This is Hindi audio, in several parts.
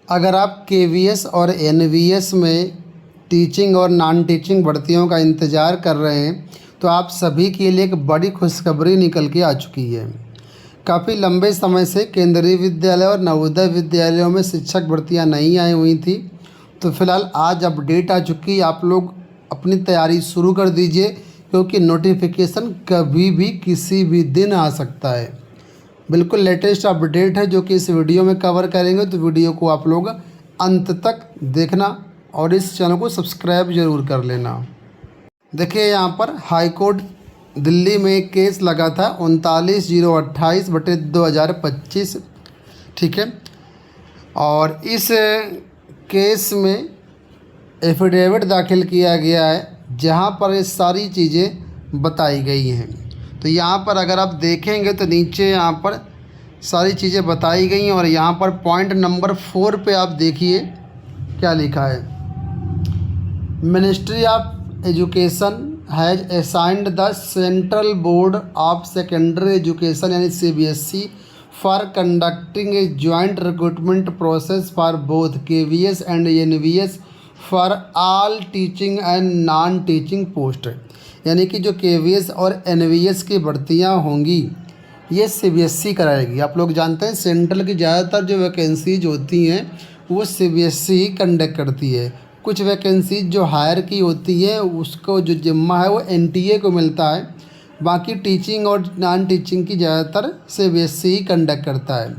अगर आप केवीएस और एनवीएस में टीचिंग और नॉन टीचिंग भर्तियों का इंतज़ार कर रहे हैं तो आप सभी के लिए एक बड़ी खुशखबरी निकल के आ चुकी है। काफ़ी लंबे समय से केंद्रीय विद्यालय और नवोदय विद्यालयों में शिक्षक भर्तियां नहीं आई हुई थी, तो फिलहाल आज अपडेट आ चुकी है। आप लोग अपनी तैयारी शुरू कर दीजिए, क्योंकि नोटिफिकेशन कभी भी किसी भी दिन आ सकता है। बिल्कुल लेटेस्ट अपडेट है जो कि इस वीडियो में कवर करेंगे, तो वीडियो को आप लोग अंत तक देखना और इस चैनल को सब्सक्राइब ज़रूर कर लेना। देखिए, यहाँ पर हाई कोर्ट दिल्ली में एक केस लगा था 39/028/2025, ठीक है। और इस केस में एफिडेविट दाखिल किया गया है, जहाँ पर ये सारी चीज़ें बताई गई हैं। तो यहाँ पर अगर आप देखेंगे तो नीचे यहाँ पर सारी चीज़ें बताई गई हैं, और यहाँ पर पॉइंट नंबर 4 पे आप देखिए क्या लिखा है। Ministry of education has assigned the central board of secondary education यानी CBSE for conducting a joint recruitment process for both KVS and NVS for all teaching and non teaching post. यानी कि जो KVS और NVS की भर्तियां होंगी ये CBSE कराएगी। आप लोग जानते हैं सेंट्रल की ज़्यादातर जो वैकेंसीज होती हैं वो CBSE ही कंडक्ट करती है। कुछ वैकेंसीज जो हायर की होती है उसको जो जिम्मा है वो NTA को मिलता है। बाकी टीचिंग और नॉन टीचिंग की ज़्यादातर CBSE ही कंडक्ट करता है।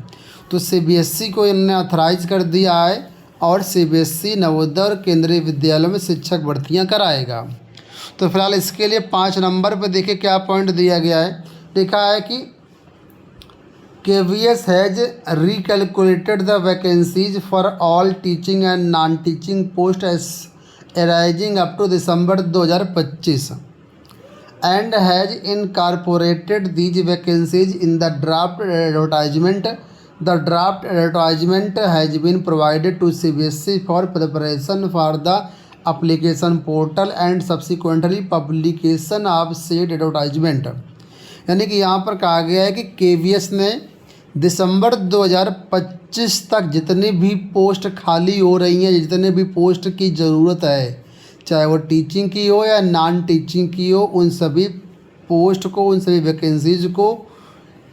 तो CBSE को इन्होंने ऑथराइज कर दिया है और CBSE नवोदय और केंद्रीय विद्यालयों में शिक्षक भर्तियां कराएगा। तो फिलहाल इसके लिए 5 नंबर पर देखिए क्या पॉइंट दिया गया है। लिखा है कि KVS has recalculated the vacancies for all teaching and non teaching posts arising up to December 2025 and has incorporated these vacancies in the draft advertisement. The draft advertisement has been provided to CBSE for preparation for the application portal and subsequently publication of said advertisement। यानी कि यहाँ पर कहा गया है कि KVS ने दिसंबर 2025 तक जितनी भी पोस्ट खाली हो रही हैं, जितने भी पोस्ट की ज़रूरत है, चाहे वो टीचिंग की हो या नॉन टीचिंग की हो, उन सभी पोस्ट को, उन सभी वैकेंसीज को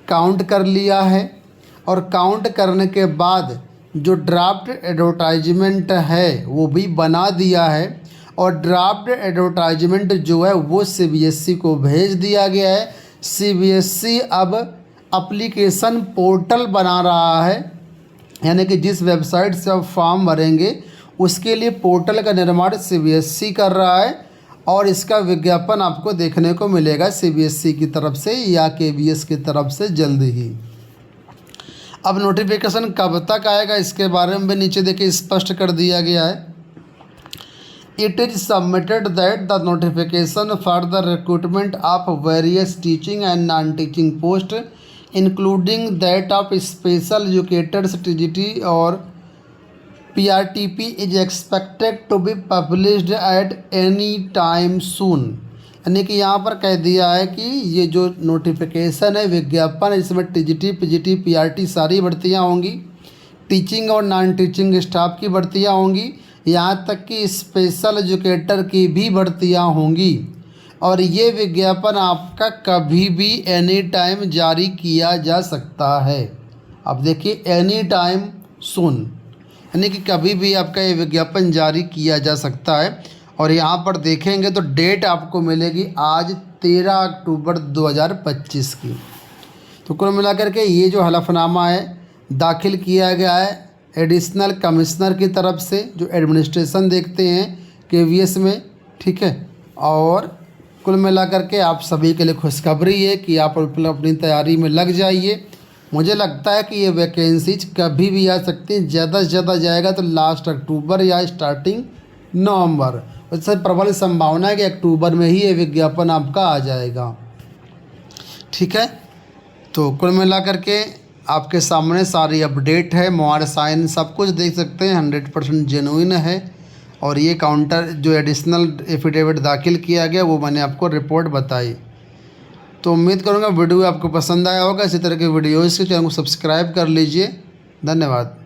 काउंट कर लिया है। और काउंट करने के बाद जो ड्राफ्ट एडवर्टाइजमेंट है वो भी बना दिया है, और ड्राफ्ट एडवर्टाइजमेंट जो है वो CBSE को भेज दिया गया है। CBSE अब एप्लीकेशन पोर्टल बना रहा है, यानी कि जिस वेबसाइट से आप फॉर्म भरेंगे उसके लिए पोर्टल का निर्माण CBSE कर रहा है, और इसका विज्ञापन आपको देखने को मिलेगा CBSE की तरफ से या KVS की तरफ से जल्द ही। अब नोटिफिकेशन कब तक आएगा इसके बारे में भी नीचे देखिए स्पष्ट कर दिया गया है। It is submitted that the notification for the recruitment of various teaching and non teaching post including that of special educators TGT और PRTP is expected to be published at any time soon. यानी कि यहाँ पर कह दिया है कि ये जो नोटिफिकेशन है, विज्ञापन है, इसमें TGT, PGT, PRT सारी भर्तियाँ होंगी, टीचिंग और नॉन टीचिंग स्टाफ की भर्तियाँ होंगी, यहाँ तक कि स्पेशल एजुकेटर की भी भर्तियाँ होंगी। और ये विज्ञापन आपका कभी भी एनी टाइम जारी किया जा सकता है। अब देखिए एनी टाइम सून, यानी कि कभी भी आपका ये विज्ञापन जारी किया जा सकता है। और यहाँ पर देखेंगे तो डेट आपको मिलेगी आज 13 अक्टूबर 2025 की। तो कुल मिलाकर के ये जो हलफनामा है दाखिल किया गया है एडिशनल कमिश्नर की तरफ से, जो एडमिनिस्ट्रेशन देखते हैं KVS में, ठीक है। और कुल मिलाकर के आप सभी के लिए खुशखबरी है कि आप अपनी तैयारी में लग जाइए। मुझे लगता है कि ये वैकेंसीज कभी भी आ सकती हैं, ज़्यादा से ज़्यादा जाएगा तो लास्ट अक्टूबर या स्टार्टिंग नवंबर। उससे प्रबल संभावना है कि अक्टूबर में ही ये विज्ञापन आपका आ जाएगा, ठीक है। तो कुल मिलाकर के आपके सामने सारी अपडेट है, मोहर साइन सब कुछ देख सकते हैं, 100% जेन्युइन है। और ये काउंटर जो एडिशनल एफिडेविट दाखिल किया गया वो मैंने आपको रिपोर्ट बताई। तो उम्मीद करूँगा वीडियो आपको पसंद आया होगा। इसी तरह के वीडियोज़ के चैनल को सब्सक्राइब कर लीजिए। धन्यवाद।